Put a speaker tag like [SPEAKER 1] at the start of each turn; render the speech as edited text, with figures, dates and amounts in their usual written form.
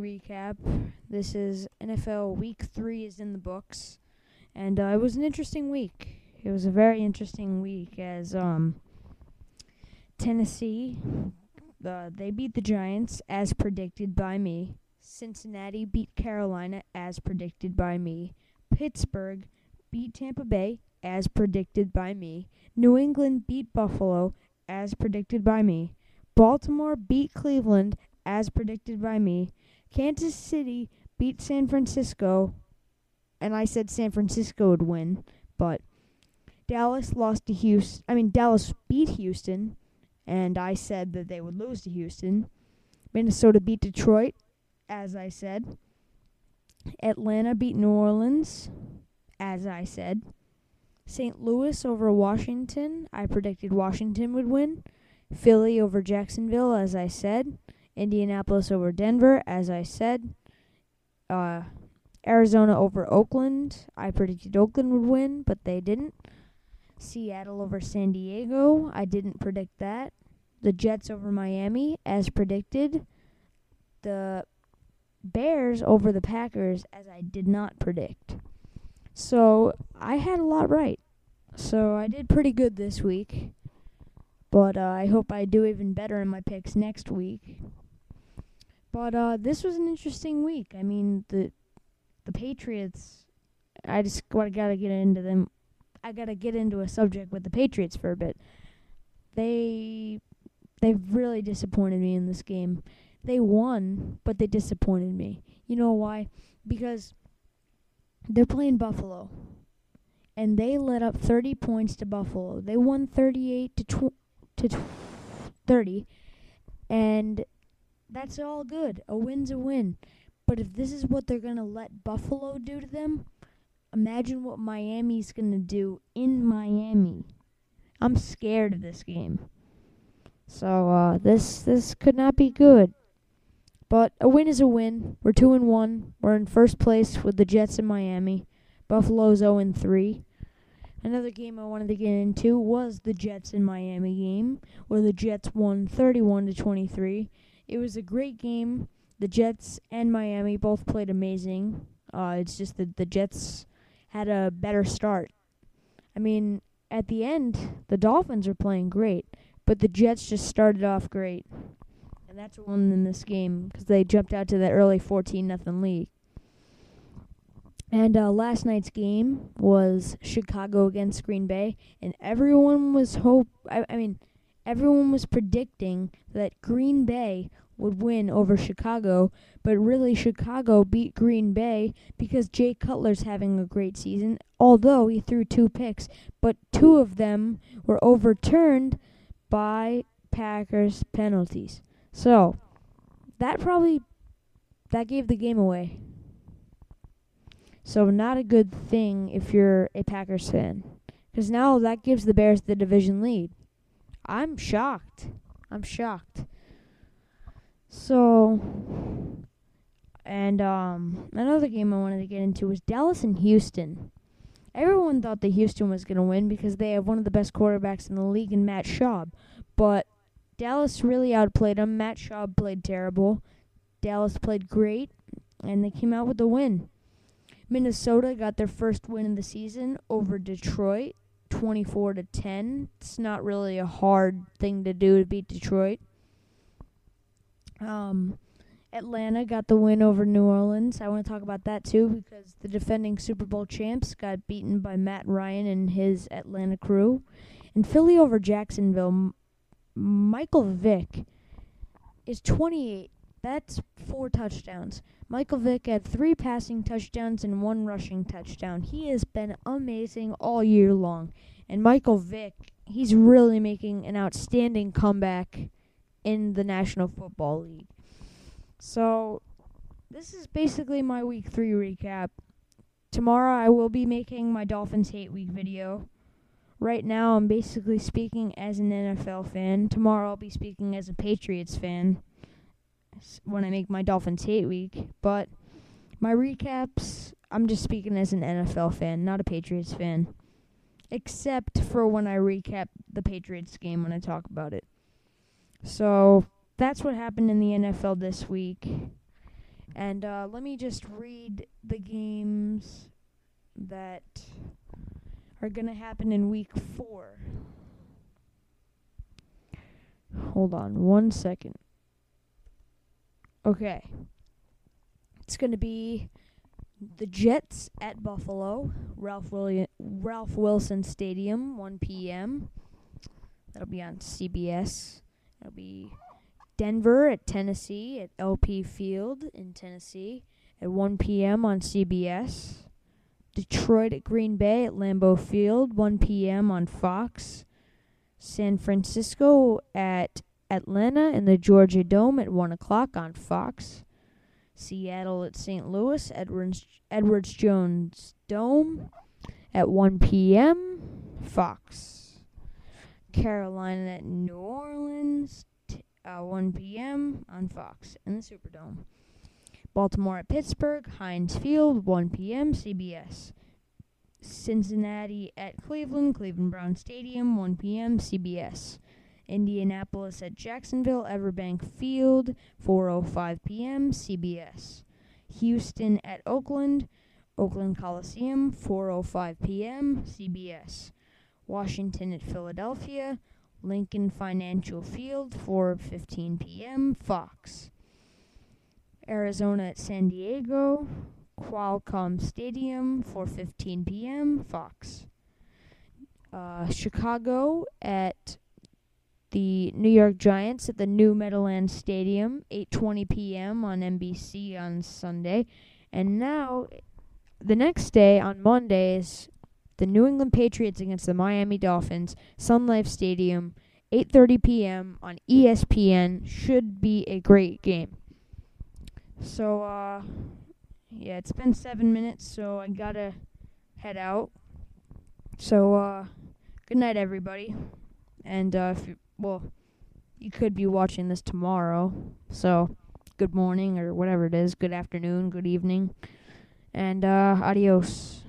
[SPEAKER 1] recap. This is NFL Week 3 is in the books, and it was an interesting week. It was a very interesting week as Tennessee, they beat the Giants as predicted by me. Cincinnati beat Carolina as predicted by me. Pittsburgh beat Tampa Bay as predicted by me. New England beat Buffalo as predicted by me. Baltimore beat Cleveland as predicted by me. Kansas City beat San Francisco, and I said San Francisco would win, but Dallas beat Houston, and I said that they would lose to Houston. Minnesota beat Detroit, as I said. Atlanta beat New Orleans, as I said. St. Louis over Washington, I predicted Washington would win. Philly over Jacksonville, as I said. Indianapolis over Denver, as I said. Arizona over Oakland, I predicted Oakland would win, but they didn't. Seattle over San Diego, I didn't predict that. The Jets over Miami, as predicted. The Bears over the Packers, as I did not predict. So I had a lot right. So I did pretty good this week. But I hope I do even better in my picks next week. But this was an interesting week. I mean, the Patriots, I just gotta get into them. I gotta get into a subject with the Patriots for a bit. They've really disappointed me in this game. They won, but they disappointed me. You know why? Because they're playing Buffalo, and they let up 30 points to Buffalo. They won 38 to 30, and that's all good. A win's a win. But if this is what they're going to let Buffalo do to them, imagine what Miami's going to do in Miami. I'm scared of this game. So this could not be good. But a win is a win. We're 2-1. We're in first place with the Jets in Miami. Buffalo's 0-3. Another game I wanted to get into was the Jets in Miami game, where the Jets won 31-23. It was a great game. The Jets and Miami both played amazing. It's just that the Jets had a better start. I mean, at the end, the Dolphins were playing great, but the Jets just started off great. And that's what won in this game because they jumped out to that early 14-0 lead. And last night's game was Chicago against Green Bay, and everyone was everyone was predicting that Green Bay would win over Chicago, but really Chicago beat Green Bay because Jay Cutler's having a great season, although he threw 2 picks, but 2 of them were overturned by Packers penalties. So, that gave the game away. So, not a good thing if you're a Packers fan, because now that gives the Bears the division lead. I'm shocked. So, and another game I wanted to get into was Dallas and Houston. Everyone thought that Houston was going to win because they have one of the best quarterbacks in the league in Matt Schaub. But Dallas really outplayed them. Matt Schaub played terrible. Dallas played great, and they came out with the win. Minnesota got their first win of the season over Detroit, 24-10. It's not really a hard thing to do to beat Detroit. Atlanta got the win over New Orleans. I want to talk about that too because the defending Super Bowl champs got beaten by Matt Ryan and his Atlanta crew. And Philly over Jacksonville, Michael Vick is 28. That's 4 touchdowns. Michael Vick had 3 passing touchdowns and 1 rushing touchdown. He has been amazing all year long. And Michael Vick, he's really making an outstanding comeback in the National Football League. So, this is basically my Week 3 recap. Tomorrow I will be making my Dolphins Hate Week video. Right now I'm basically speaking as an NFL fan. Tomorrow I'll be speaking as a Patriots fan when I make my Dolphins Hate Week. But my recaps, I'm just speaking as an NFL fan, not a Patriots fan. Except for when I recap the Patriots game when I talk about it. So, that's what happened in the NFL this week. And let me just read the games that are going to happen in week 4. Hold on 1 second. Okay. It's going to be the Jets at Buffalo, Ralph Wilson Stadium, 1 p.m. That'll be on CBS. It'll be Denver at Tennessee at LP Field in Tennessee at 1 p.m. on CBS. Detroit at Green Bay at Lambeau Field, 1 p.m. on Fox. San Francisco at Atlanta in the Georgia Dome at 1 o'clock on Fox. Seattle at St. Louis, Edwards Jones Dome at 1 p.m. Fox. Carolina at New Orleans, 1 p.m. on Fox in the Superdome. Baltimore at Pittsburgh, Heinz Field, 1 p.m. CBS. Cincinnati at Cleveland Brown Stadium, 1 p.m. CBS. Indianapolis at Jacksonville, Everbank Field, 4:05 p.m. CBS. Houston at Oakland Coliseum, 4:05 p.m. CBS. Washington at Philadelphia, Lincoln Financial Field, 4:15 p.m. Fox. Arizona at San Diego, Qualcomm Stadium, 4:15 p.m. Fox. Chicago at the New York Giants at the new Meadowlands Stadium, 8:20 p.m. on NBC on Sunday. And now, the next day, on Mondays, the New England Patriots against the Miami Dolphins, Sun Life Stadium, 8:30 p.m. on ESPN. Should be a great game. So, yeah, it's been 7 minutes, so I gotta head out. So, good night, everybody. And, you could be watching this tomorrow, so good morning or whatever it is, good afternoon, good evening, and adios.